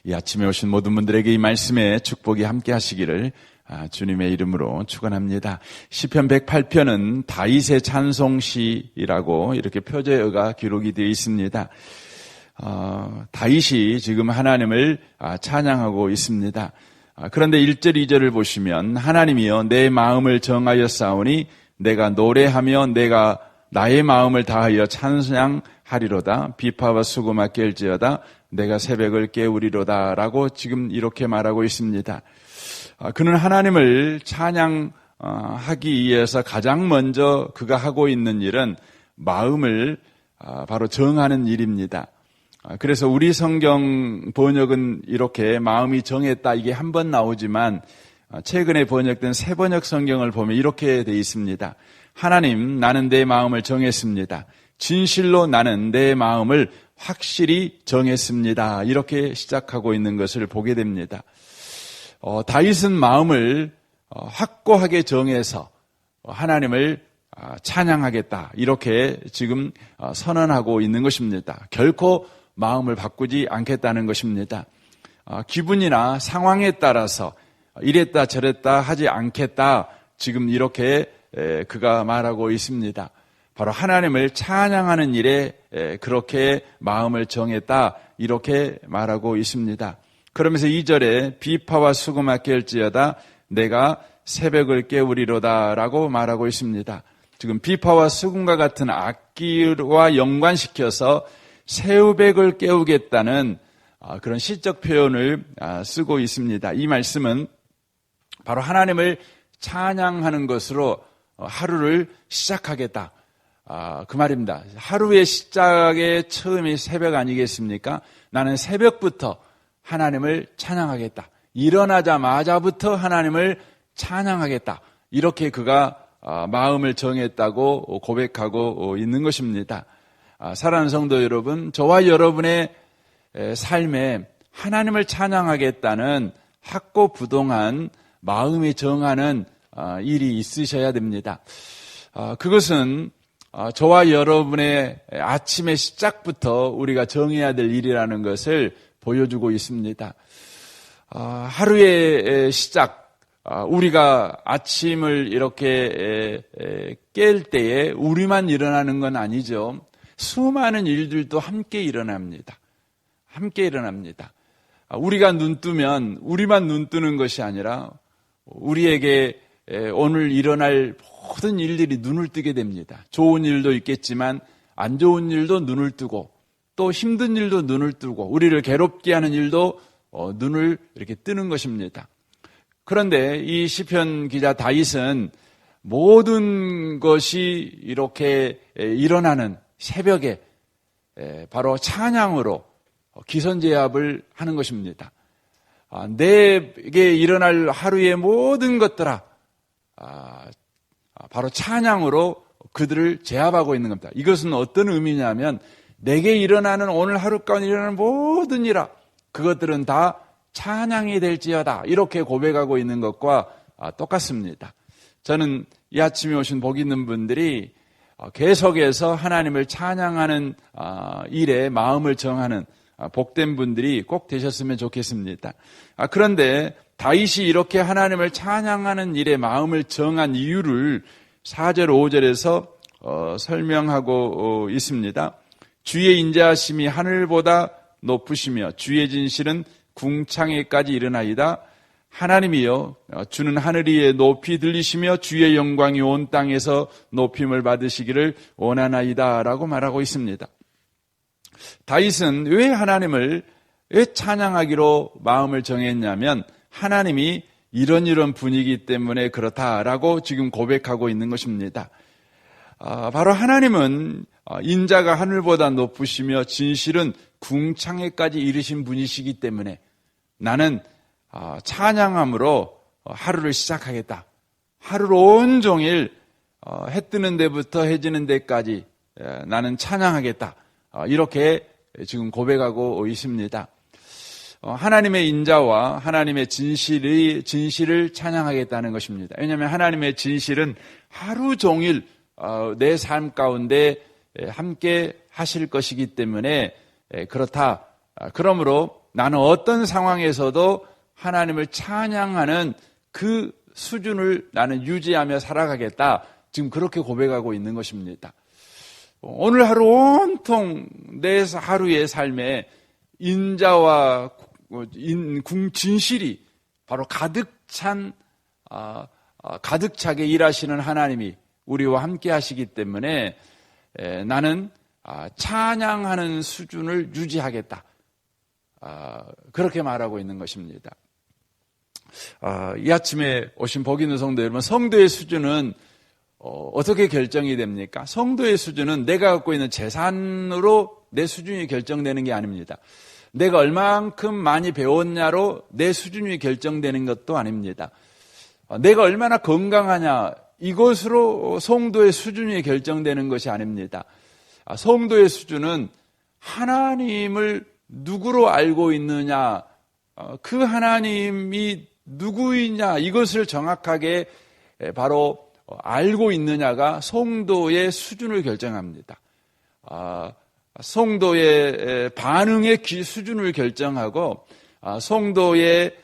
이 아침에 오신 모든 분들에게 이 말씀에 축복이 함께 하시기를 주님의 이름으로 축원합니다. 시편 108편은 다윗의 찬송시라고 이렇게 표제어가 기록이 되어 있습니다. 다윗이 지금 하나님을 찬양하고 있습니다. 그런데 1절, 2절을 보시면 하나님이여 내 마음을 정하였사오니 내가 노래하며 내가 나의 마음을 다하여 찬양하리로다. 비파와 수고마 깰지어다. 내가 새벽을 깨우리로다 라고 지금 이렇게 말하고 있습니다. 그는 하나님을 찬양하기 위해서 가장 먼저 그가 하고 있는 일은 마음을 바로 정하는 일입니다. 그래서 우리 성경 번역은 이렇게 마음이 정했다 이게 한 번 나오지만 최근에 번역된 새번역 성경을 보면 이렇게 되어 있습니다. 하나님, 나는 내 마음을 정했습니다. 진실로 나는 내 마음을 확실히 정했습니다. 이렇게 시작하고 있는 것을 보게 됩니다. 다윗은 마음을 확고하게 정해서 하나님을 찬양하겠다. 이렇게 지금 선언하고 있는 것입니다. 결코 마음을 바꾸지 않겠다는 것입니다. 기분이나 상황에 따라서 이랬다 저랬다 하지 않겠다. 지금 이렇게 그가 말하고 있습니다. 바로 하나님을 찬양하는 일에 그렇게 마음을 정했다. 이렇게 말하고 있습니다. 그러면서 2절에 비파와 수고마 깰지어다 내가 새벽을 깨우리로다 라고 말하고 있습니다. 지금 비파와 수금과 같은 악기와 연관시켜서 새우백을 깨우겠다는 그런 시적 표현을 쓰고 있습니다. 이 말씀은 바로 하나님을 찬양하는 것으로 하루를 시작하겠다. 그 말입니다. 하루의 시작의 처음이 새벽 아니겠습니까? 나는 새벽부터 하나님을 찬양하겠다. 일어나자마자부터 하나님을 찬양하겠다. 이렇게 그가 마음을 정했다고 고백하고 있는 것입니다. 사랑하는 성도 여러분, 저와 여러분의 삶에 하나님을 찬양하겠다는 확고부동한 마음이 정하는 일이 있으셔야 됩니다. 그것은 저와 여러분의 아침의 시작부터 우리가 정해야 될 일이라는 것을 보여주고 있습니다. 하루의 시작, 우리가 아침을 이렇게 깰 때에 우리만 일어나는 건 아니죠. 수많은 일들도 함께 일어납니다. 함께 일어납니다. 우리가 눈 뜨면 우리만 눈 뜨는 것이 아니라 우리에게 오늘 일어날 모든 일들이 눈을 뜨게 됩니다. 좋은 일도 있겠지만 안 좋은 일도 눈을 뜨고 또 힘든 일도 눈을 뜨고 우리를 괴롭게 하는 일도 눈을 이렇게 뜨는 것입니다. 그런데 이 시편 기자 다윗은 모든 것이 이렇게 일어나는 새벽에 바로 찬양으로 기선제압을 하는 것입니다. 내게 일어날 하루의 모든 것들아 바로 찬양으로 그들을 제압하고 있는 겁니다. 이것은 어떤 의미냐면 내게 일어나는 오늘 하루 가운데 일어나는 모든 일아 그것들은 다 찬양이 될지어다 이렇게 고백하고 있는 것과 똑같습니다. 저는 이 아침에 오신 복 있는 분들이 계속해서 하나님을 찬양하는 일에 마음을 정하는 복된 분들이 꼭 되셨으면 좋겠습니다. 그런데 다윗이 이렇게 하나님을 찬양하는 일에 마음을 정한 이유를 4절, 5절에서 설명하고 있습니다. 주의 인자하심이 하늘보다 높으시며 주의 진실은 궁창에까지 이르나이다. 하나님이여 주는 하늘 위에 높이 들리시며 주의 영광이 온 땅에서 높임을 받으시기를 원하나이다 라고 말하고 있습니다. 다윗은 왜 하나님을 왜 찬양하기로 마음을 정했냐면 하나님이 이런 분위기 때문에 그렇다라고 지금 고백하고 있는 것입니다. 바로 하나님은 인자가 하늘보다 높으시며 진실은 궁창에까지 이르신 분이시기 때문에 나는 찬양함으로 하루를 시작하겠다. 하루를 온종일 해 뜨는 데부터 해 지는 데까지 나는 찬양하겠다. 이렇게 지금 고백하고 있습니다. 하나님의 인자와 하나님의 진실을 찬양하겠다는 것입니다. 왜냐하면 하나님의 진실은 하루 종일 내 삶 가운데 함께 하실 것이기 때문에 그렇다. 그러므로 나는 어떤 상황에서도 하나님을 찬양하는 그 수준을 나는 유지하며 살아가겠다. 지금 그렇게 고백하고 있는 것입니다. 오늘 하루 온통 내 하루의 삶에 인자와 진실이 바로 가득 차게 일하시는 하나님이 우리와 함께 하시기 때문에 나는 찬양하는 수준을 유지하겠다. 그렇게 말하고 있는 것입니다. 이 아침에 오신 복 있는 성도 여러분, 성도의 수준은 어떻게 결정이 됩니까? 성도의 수준은 내가 갖고 있는 재산으로 내 수준이 결정되는 게 아닙니다. 내가 얼만큼 많이 배웠냐로 내 수준이 결정되는 것도 아닙니다. 내가 얼마나 건강하냐, 이것으로 성도의 수준이 결정되는 것이 아닙니다. 성도의 수준은 하나님을 누구로 알고 있느냐, 그 하나님이 누구이냐, 이것을 정확하게 바로 알고 있느냐가 성도의 수준을 결정합니다. 성도의 반응의 수준을 결정하고 성도의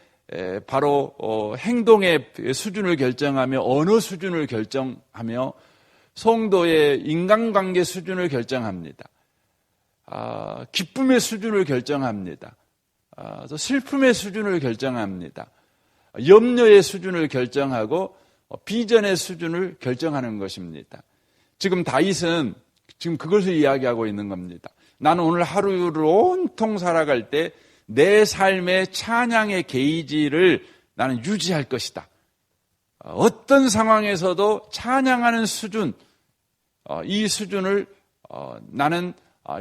바로 행동의 수준을 결정하며 언어 수준을 결정하며 성도의 인간관계 수준을 결정합니다. 기쁨의 수준을 결정합니다. 또 슬픔의 수준을 결정합니다. 염려의 수준을 결정하고 비전의 수준을 결정하는 것입니다. 지금 다윗은 지금 그것을 이야기하고 있는 겁니다. 나는 오늘 하루를 온통 살아갈 때 내 삶의 찬양의 게이지를 나는 유지할 것이다. 어떤 상황에서도 찬양하는 수준, 이 수준을 나는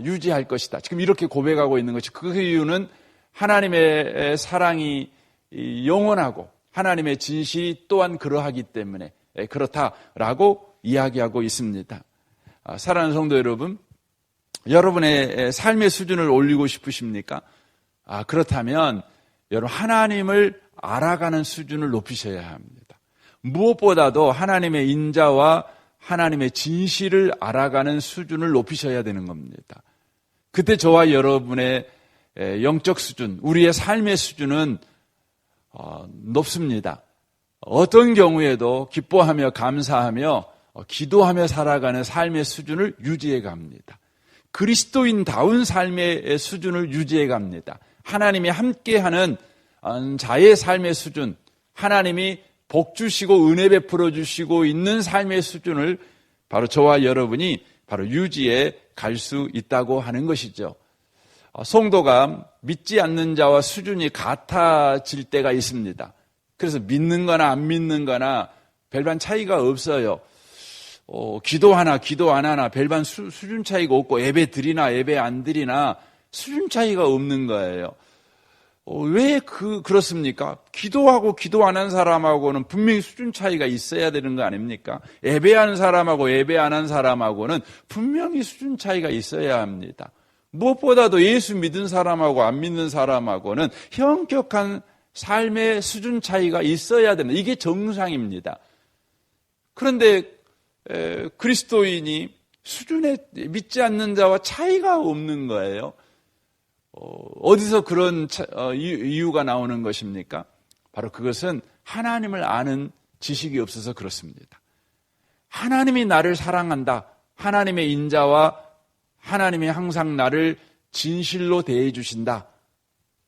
유지할 것이다. 지금 이렇게 고백하고 있는 것이, 그 이유는 하나님의 사랑이 영원하고 하나님의 진실이 또한 그러하기 때문에 그렇다라고 이야기하고 있습니다. 사랑하는 성도 여러분, 여러분의 삶의 수준을 올리고 싶으십니까? 그렇다면 여러분 하나님을 알아가는 수준을 높이셔야 합니다. 무엇보다도 하나님의 인자와 하나님의 진실을 알아가는 수준을 높이셔야 되는 겁니다. 그때 저와 여러분의 영적 수준, 우리의 삶의 수준은 높습니다. 어떤 경우에도 기뻐하며 감사하며 기도하며 살아가는 삶의 수준을 유지해 갑니다. 그리스도인다운 삶의 수준을 유지해 갑니다. 하나님이 함께하는 자의 삶의 수준, 하나님이 복 주시고 은혜 베풀어 주시고 있는 삶의 수준을 바로 저와 여러분이 바로 유지해 갈 수 있다고 하는 것이죠. 성도가 믿지 않는 자와 수준이 같아질 때가 있습니다. 그래서 믿는 거나 안 믿는 거나 별반 차이가 없어요. 기도하나 기도 안 하나 별반 수준 차이가 없고, 예배 드리나 예배 안 드리나 수준 차이가 없는 거예요. 왜 그렇습니까? 기도하고 기도 안 한 사람하고는 분명히 수준 차이가 있어야 되는 거 아닙니까? 예배하는 사람하고 예배 안 한 사람하고는 분명히 수준 차이가 있어야 합니다. 무엇보다도 예수 믿은 사람하고 안 믿는 사람하고는 현격한 삶의 수준 차이가 있어야 됩니다. 이게 정상입니다. 그런데 그리스도인이 수준에 믿지 않는 자와 차이가 없는 거예요. 어디서 그런 이유가 나오는 것입니까? 바로 그것은 하나님을 아는 지식이 없어서 그렇습니다. 하나님이 나를 사랑한다. 하나님의 인자와 하나님이 항상 나를 진실로 대해 주신다.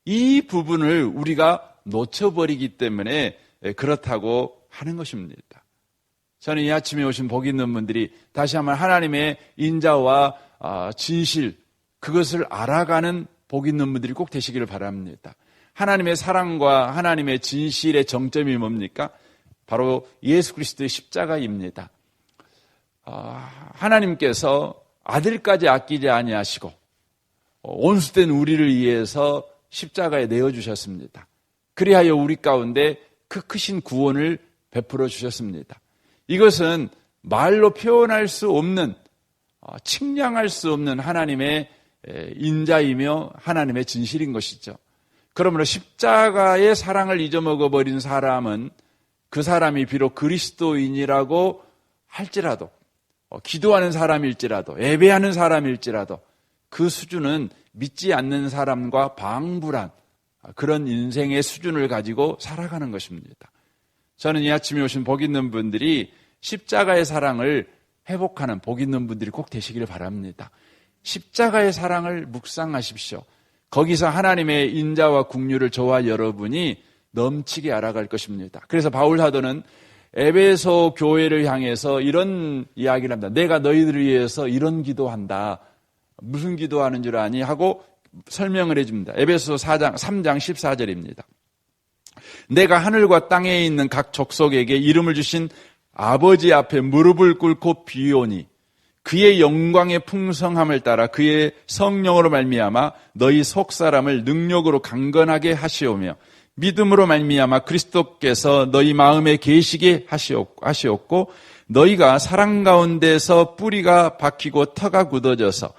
이 부분을 우리가 놓쳐버리기 때문에 그렇다고 하는 것입니다. 저는 이 아침에 오신 복 있는 분들이 다시 한번 하나님의 인자와 진실, 그것을 알아가는 복 있는 분들이 꼭 되시기를 바랍니다. 하나님의 사랑과 하나님의 진실의 정점이 뭡니까? 바로 예수 그리스도의 십자가입니다. 하나님께서 아들까지 아끼지 아니하시고 온수된 우리를 위해서 십자가에 내어주셨습니다. 그리하여 우리 가운데 그 크신 구원을 베풀어 주셨습니다. 이것은 말로 표현할 수 없는, 측량할 수 없는 하나님의 인자이며 하나님의 진실인 것이죠. 그러므로 십자가의 사랑을 잊어먹어버린 사람은 그 사람이 비록 그리스도인이라고 할지라도, 기도하는 사람일지라도, 예배하는 사람일지라도 그 수준은 믿지 않는 사람과 방불한 그런 인생의 수준을 가지고 살아가는 것입니다. 저는 이 아침에 오신 복 있는 분들이 십자가의 사랑을 회복하는 복 있는 분들이 꼭 되시기를 바랍니다. 십자가의 사랑을 묵상하십시오. 거기서 하나님의 인자와 긍휼을 저와 여러분이 넘치게 알아갈 것입니다. 그래서 바울 사도는 에베소 교회를 향해서 이런 이야기를 합니다. 내가 너희들을 위해서 이런 기도한다. 무슨 기도하는 줄 아니? 하고 설명을 해줍니다. 에베소 3장 14절입니다. 내가 하늘과 땅에 있는 각 족속에게 이름을 주신 아버지 앞에 무릎을 꿇고 비오니 그의 영광의 풍성함을 따라 그의 성령으로 말미암아 너희 속사람을 능력으로 강건하게 하시오며 믿음으로 말미암아 그리스도께서 너희 마음에 계시게 하시었고 너희가 사랑 가운데서 뿌리가 박히고 터가 굳어져서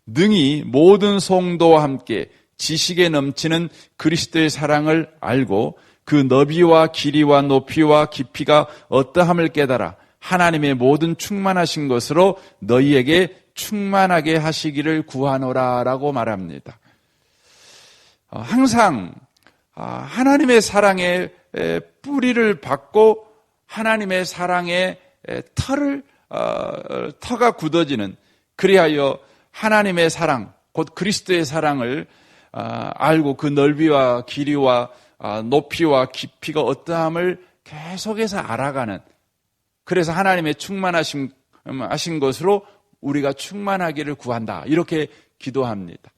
능히 모든 성도와 함께 지식에 넘치는 그리스도의 사랑을 알고 그 너비와 길이와 높이와 깊이가 어떠함을 깨달아 하나님의 모든 충만하신 것으로 너희에게 충만하게 하시기를 구하노라 라고 말합니다. 항상 하나님의 사랑에 뿌리를 박고 하나님의 사랑의 터가 굳어지는, 그리하여 하나님의 사랑, 곧 그리스도의 사랑을 알고 그 넓이와 길이와 높이와 깊이가 어떠함을 계속해서 알아가는, 그래서 하나님의 충만하신 것으로 우리가 충만하기를 구한다, 이렇게 기도합니다.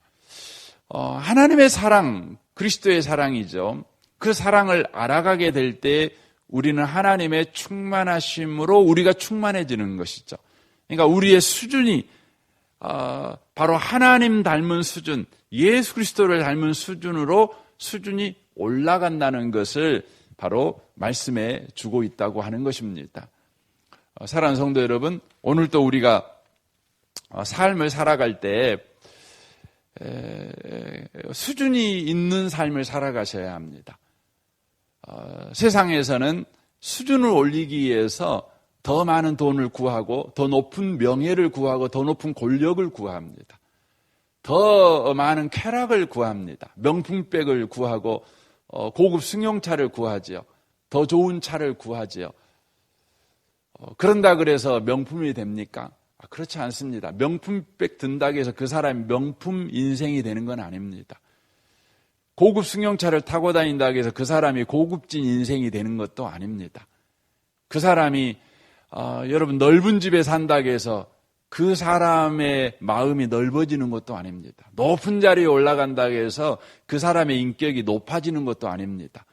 하나님의 사랑, 그리스도의 사랑이죠. 그 사랑을 알아가게 될 때 우리는 하나님의 충만하심으로 우리가 충만해지는 것이죠. 그러니까 우리의 수준이 바로 하나님 닮은 수준, 예수 그리스도를 닮은 수준으로 수준이 올라간다는 것을 바로 말씀해 주고 있다고 하는 것입니다. 사랑하는 성도 여러분, 오늘도 우리가 삶을 살아갈 때 수준이 있는 삶을 살아가셔야 합니다. 세상에서는 수준을 올리기 위해서 더 많은 돈을 구하고 더 높은 명예를 구하고 더 높은 권력을 구합니다. 더 많은 쾌락을 구합니다. 명품백을 구하고 고급 승용차를 구하지요. 더 좋은 차를 구하지요. 그런다 그래서 명품이 됩니까? 그렇지 않습니다. 명품백 든다고 해서 그 사람이 명품 인생이 되는 건 아닙니다. 고급 승용차를 타고 다닌다고 해서 그 사람이 고급진 인생이 되는 것도 아닙니다. 그 사람이 여러분 넓은 집에 산다고 해서 그 사람의 마음이 넓어지는 것도 아닙니다. 높은 자리에 올라간다고 해서 그 사람의 인격이 높아지는 것도 아닙니다.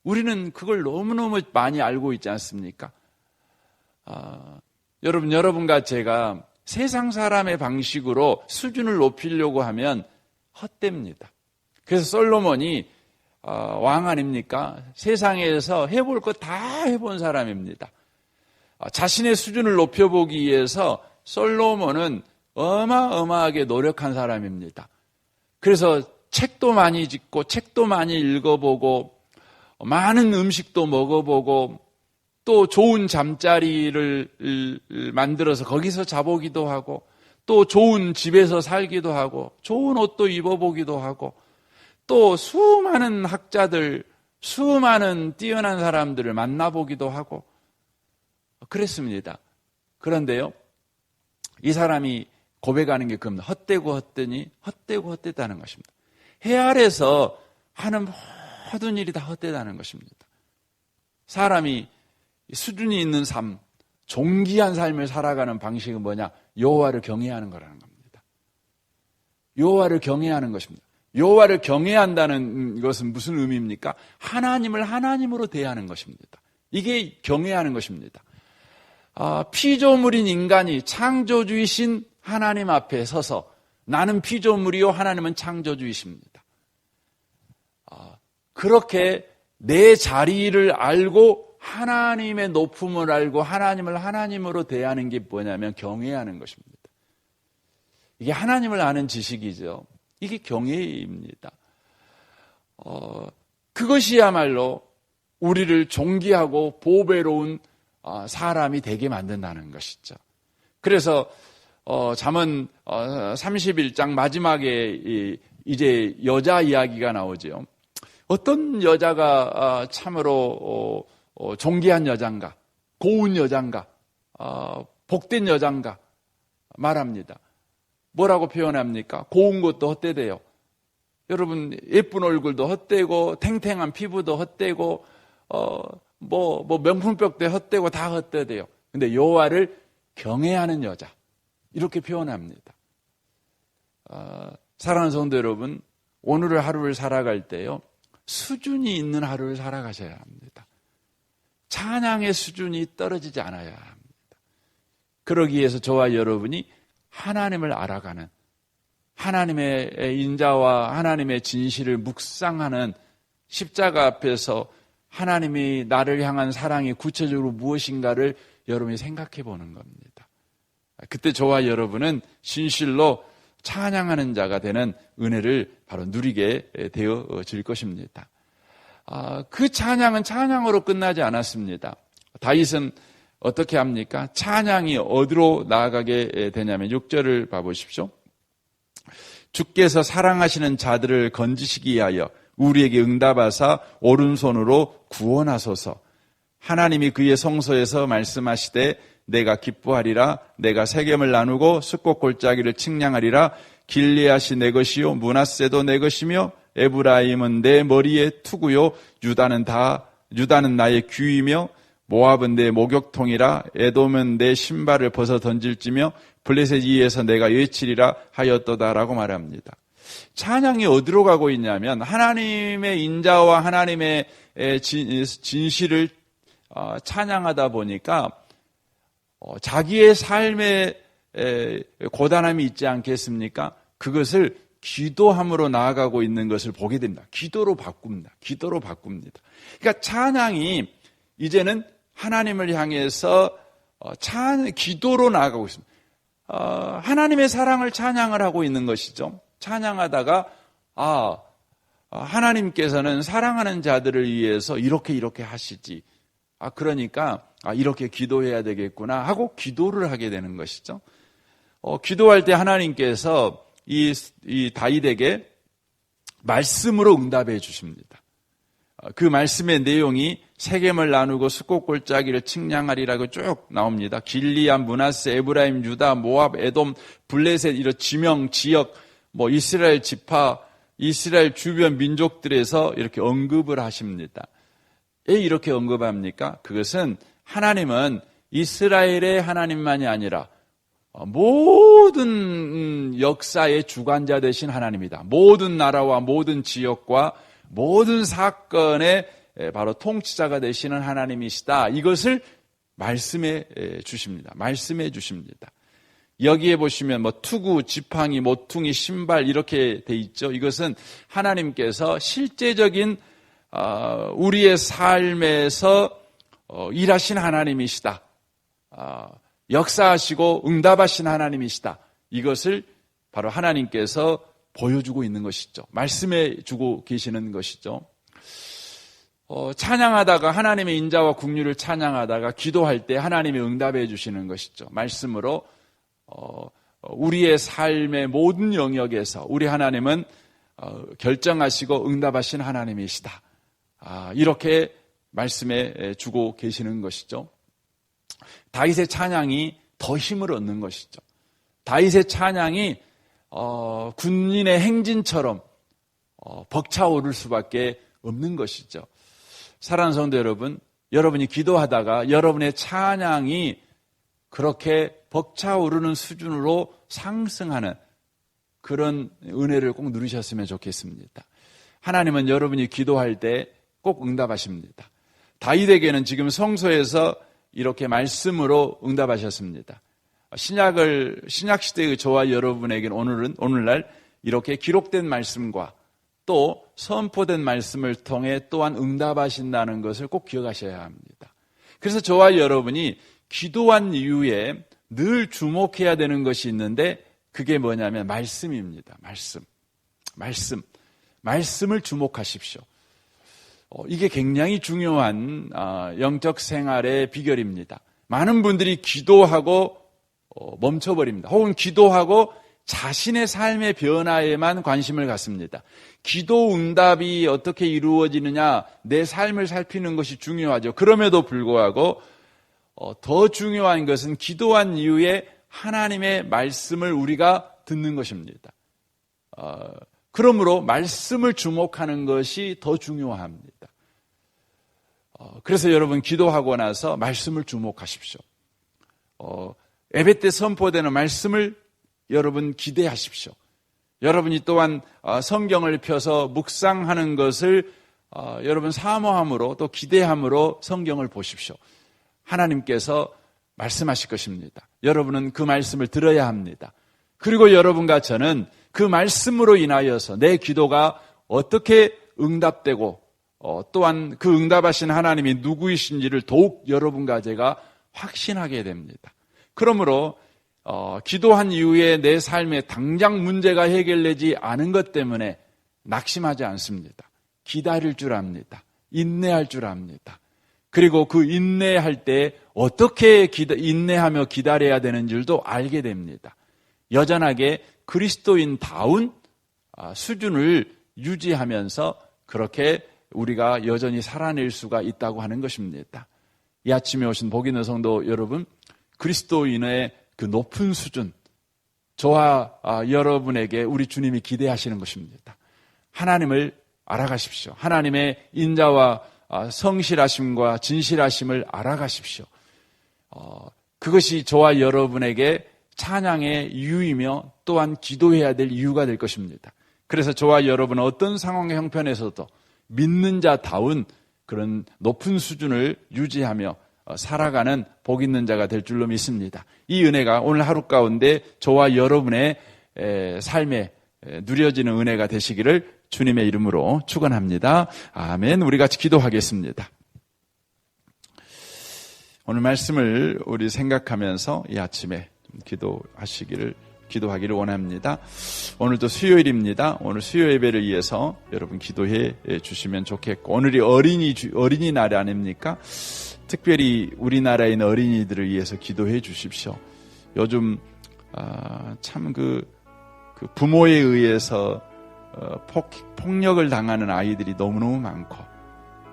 우리는 그걸 너무너무 많이 알고 있지 않습니까? 여러분과 제가 세상 사람의 방식으로 수준을 높이려고 하면 헛됩니다. 그래서 솔로몬이 왕 아닙니까? 세상에서 해볼 거 다 해본 사람입니다. 자신의 수준을 높여보기 위해서 솔로몬은 어마어마하게 노력한 사람입니다. 그래서 책도 많이 짓고 책도 많이 읽어보고 많은 음식도 먹어보고 또 좋은 잠자리를 만들어서 거기서 자보기도 하고 또 좋은 집에서 살기도 하고 좋은 옷도 입어보기도 하고 또 수많은 학자들, 수많은 뛰어난 사람들을 만나보기도 하고 그랬습니다. 그런데요, 이 사람이 고백하는 게 그겁니다. 헛되고 헛되니 헛되고 헛되다는 것입니다. 해 아래서 하는 모든 일이 다 헛되다는 것입니다. 사람이 수준이 있는 삶, 존귀한 삶을 살아가는 방식은 뭐냐? 여호와를 경외하는 거라는 겁니다. 여호와를 경외하는 것입니다. 여호와를 경외한다는 것은 무슨 의미입니까? 하나님을 하나님으로 대하는 것입니다. 이게 경외하는 것입니다. 피조물인 인간이 창조주이신 하나님 앞에 서서 나는 피조물이요 하나님은 창조주이십니다. 그렇게 내 자리를 알고 하나님의 높음을 알고 하나님을 하나님으로 대하는 게 뭐냐면 경외하는 것입니다. 이게 하나님을 아는 지식이죠. 이게 경외입니다. 그것이야말로 우리를 존귀하고 보배로운 사람이 되게 만든다는 것이죠. 그래서 잠언 31장 마지막에 이제 여자 이야기가 나오죠. 어떤 여자가 참으로 존귀한 여잔가, 고운 여잔가, 복된 여잔가 말합니다. 뭐라고 표현합니까? 고운 것도 헛되대요. 여러분, 예쁜 얼굴도 헛되고 탱탱한 피부도 헛되고 명품백도 헛되고 다 헛되대요. 근데 여호와를 경외하는 여자, 이렇게 표현합니다. 사랑하는 성도 여러분, 오늘의 하루를 살아갈 때요, 수준이 있는 하루를 살아가셔야 합니다. 찬양의 수준이 떨어지지 않아야 합니다. 그러기 위해서 저와 여러분이 하나님을 알아가는, 하나님의 인자와 하나님의 진실을 묵상하는, 십자가 앞에서 하나님이 나를 향한 사랑이 구체적으로 무엇인가를 여러분이 생각해 보는 겁니다. 그때 저와 여러분은 진실로 찬양하는 자가 되는 은혜를 바로 누리게 되어질 것입니다. 그 찬양은 찬양으로 끝나지 않았습니다. 다윗은 어떻게 합니까? 찬양이 어디로 나아가게 되냐면 6절을 봐보십시오. 주께서 사랑하시는 자들을 건지시기 위하여 우리에게 응답하사 오른손으로 구원하소서. 하나님이 그의 성소에서 말씀하시되 내가 기뻐하리라. 내가 세겜을 나누고 숫꽃 골짜기를 측량하리라. 길리앗이 내 것이요 므낫세도 내 것이며 에브라임은 내 머리의 투구요 유다는 나의 귀이며 모압은 내 목욕통이라. 에돔은 내 신발을 벗어 던질지며 블레셋 위에서 내가 외치리라 하였도다라고 말합니다. 찬양이 어디로 가고 있냐면 하나님의 인자와 하나님의 진실을 찬양하다 보니까 자기의 삶에 고단함이 있지 않겠습니까? 그것을 기도함으로 나아가고 있는 것을 보게 됩니다. 기도로 바꿉니다. 그러니까 찬양이 이제는 하나님을 향해서 기도로 나아가고 있습니다. 하나님의 사랑을 찬양을 하고 있는 것이죠. 찬양하다가 하나님께서는 사랑하는 자들을 위해서 이렇게 하시지. 그러니까 이렇게 기도해야 되겠구나 하고 기도를 하게 되는 것이죠. 기도할 때 하나님께서 이 다윗에게 말씀으로 응답해 주십니다. 그 말씀의 내용이 세겜을 나누고 숫꽃 골짜기를 측량하리라고 쭉 나옵니다. 길리앗, 므낫세, 에브라임, 유다, 모압, 에돔, 블레셋 이런 지명, 지역, 이스라엘 지파, 이스라엘 주변 민족들에서 이렇게 언급을 하십니다. 왜 이렇게 언급합니까? 그것은 하나님은 이스라엘의 하나님만이 아니라 모든 역사의 주관자 되신 하나님이다. 모든 나라와 모든 지역과 모든 사건의 바로 통치자가 되시는 하나님이시다. 이것을 말씀해 주십니다. 여기에 보시면 투구, 지팡이, 모퉁이, 신발 이렇게 돼 있죠. 이것은 하나님께서 실제적인 우리의 삶에서 일하신 하나님이시다. 역사하시고 응답하신 하나님이시다. 이것을 바로 하나님께서 보여주고 있는 것이죠. 말씀해 주고 계시는 것이죠. 찬양하다가 하나님의 인자와 긍휼을 찬양하다가 기도할 때 하나님이 응답해 주시는 것이죠. 말씀으로 우리의 삶의 모든 영역에서 우리 하나님은 결정하시고 응답하신 하나님이시다. 이렇게 말씀해 주고 계시는 것이죠. 다윗의 찬양이 더 힘을 얻는 것이죠. 다윗의 찬양이 군인의 행진처럼 벅차오를 수밖에 없는 것이죠. 사랑하는 성도 여러분, 여러분이 기도하다가 여러분의 찬양이 그렇게 벅차오르는 수준으로 상승하는 그런 은혜를 꼭 누리셨으면 좋겠습니다. 하나님은 여러분이 기도할 때 꼭 응답하십니다. 다윗에게는 지금 성소에서 이렇게 말씀으로 응답하셨습니다. 신약시대의 저와 여러분에게는 오늘날 이렇게 기록된 말씀과 또 선포된 말씀을 통해 또한 응답하신다는 것을 꼭 기억하셔야 합니다. 그래서 저와 여러분이 기도한 이후에 늘 주목해야 되는 것이 있는데 그게 뭐냐면 말씀입니다. 말씀을 주목하십시오. 이게 굉장히 중요한 영적 생활의 비결입니다. 많은 분들이 기도하고 멈춰버립니다. 혹은 기도하고 자신의 삶의 변화에만 관심을 갖습니다. 기도 응답이 어떻게 이루어지느냐, 내 삶을 살피는 것이 중요하죠. 그럼에도 불구하고 더 중요한 것은 기도한 이후에 하나님의 말씀을 우리가 듣는 것입니다. 그러므로 말씀을 주목하는 것이 더 중요합니다. 그래서 여러분 기도하고 나서 말씀을 주목하십시오. 예배 때 선포되는 말씀을 여러분 기대하십시오. 여러분이 또한 성경을 펴서 묵상하는 것을 여러분 사모함으로 또 기대함으로 성경을 보십시오. 하나님께서 말씀하실 것입니다. 여러분은 그 말씀을 들어야 합니다. 그리고 여러분과 저는 그 말씀으로 인하여서 내 기도가 어떻게 응답되고 또한 그 응답하신 하나님이 누구이신지를 더욱 여러분과 제가 확신하게 됩니다. 그러므로 기도한 이후에 내 삶에 당장 문제가 해결되지 않은 것 때문에 낙심하지 않습니다. 기다릴 줄 압니다. 인내할 줄 압니다. 그리고 그 인내할 때 어떻게 인내하며 기다려야 되는 줄도 알게 됩니다. 여전하게 그리스도인다운 수준을 유지하면서 그렇게 우리가 여전히 살아낼 수가 있다고 하는 것입니다. 이 아침에 오신 복 있는 성도 여러분, 그리스도인의 그 높은 수준, 저와 여러분에게 우리 주님이 기대하시는 것입니다. 하나님을 알아가십시오. 하나님의 인자와 성실하심과 진실하심을 알아가십시오. 그것이 저와 여러분에게 찬양의 이유이며 또한 기도해야 될 이유가 될 것입니다. 그래서 저와 여러분은 어떤 상황의 형편에서도 믿는 자다운 그런 높은 수준을 유지하며 살아가는 복 있는 자가 될 줄로 믿습니다. 이 은혜가 오늘 하루 가운데 저와 여러분의 삶에 누려지는 은혜가 되시기를 주님의 이름으로 축원합니다. 아멘. 우리 같이 기도하겠습니다. 오늘 말씀을 우리 생각하면서 이 아침에 기도하기를 원합니다. 오늘도 수요일입니다. 오늘 수요 예배를 위해서 여러분 기도해 주시면 좋겠고, 오늘이 어린이날 아닙니까? 특별히 우리나라에 있는 어린이들을 위해서 기도해 주십시오. 요즘 참 그 부모에 의해서 폭력을 당하는 아이들이 너무너무 많고,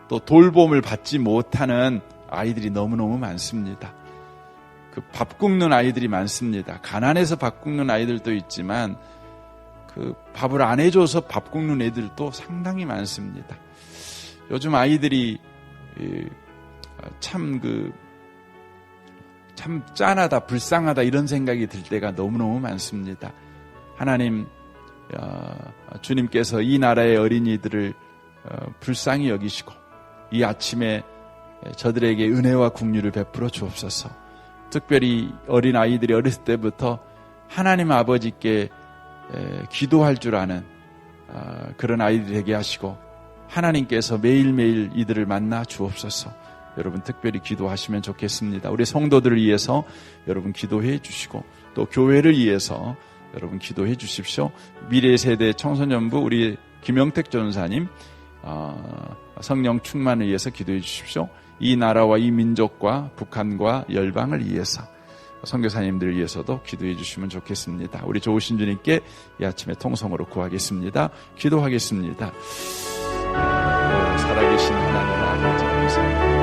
또 돌봄을 받지 못하는 아이들이 너무너무 많습니다. 그 밥 굶는 아이들이 많습니다. 가난해서 밥 굶는 아이들도 있지만 그 밥을 안 해줘서 밥 굶는 애들도 상당히 많습니다. 요즘 아이들이 참 짠하다, 불쌍하다 이런 생각이 들 때가 너무너무 많습니다. 하나님, 주님께서 이 나라의 어린이들을 불쌍히 여기시고 이 아침에 저들에게 은혜와 긍휼을 베풀어 주옵소서. 특별히 어린 아이들이 어렸을 때부터 하나님 아버지께 기도할 줄 아는 그런 아이들이 되게 하시고, 하나님께서 매일매일 이들을 만나 주옵소서. 여러분 특별히 기도하시면 좋겠습니다. 우리 성도들을 위해서 여러분 기도해 주시고, 또 교회를 위해서 여러분 기도해 주십시오. 미래세대 청소년부 우리 김영택 전사님 성령 충만을 위해서 기도해 주십시오. 이 나라와 이 민족과 북한과 열방을 위해서, 선교사님들을 위해서도 기도해 주시면 좋겠습니다. 우리 좋으신 주님께 이 아침에 통성으로 구하겠습니다. 기도하겠습니다. 살아계신 하나님 아버지 감사합니다.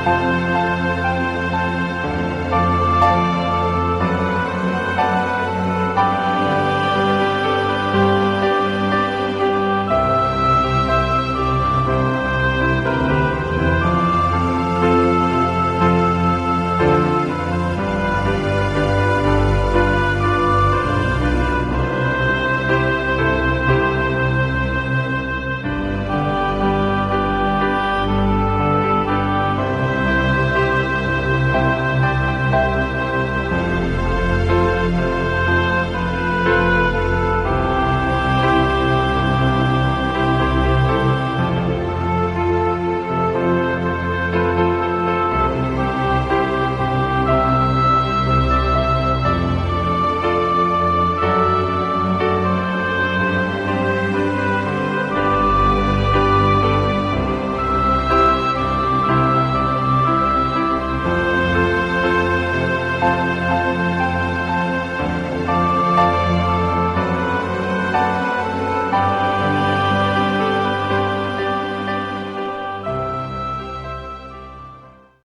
있습니다.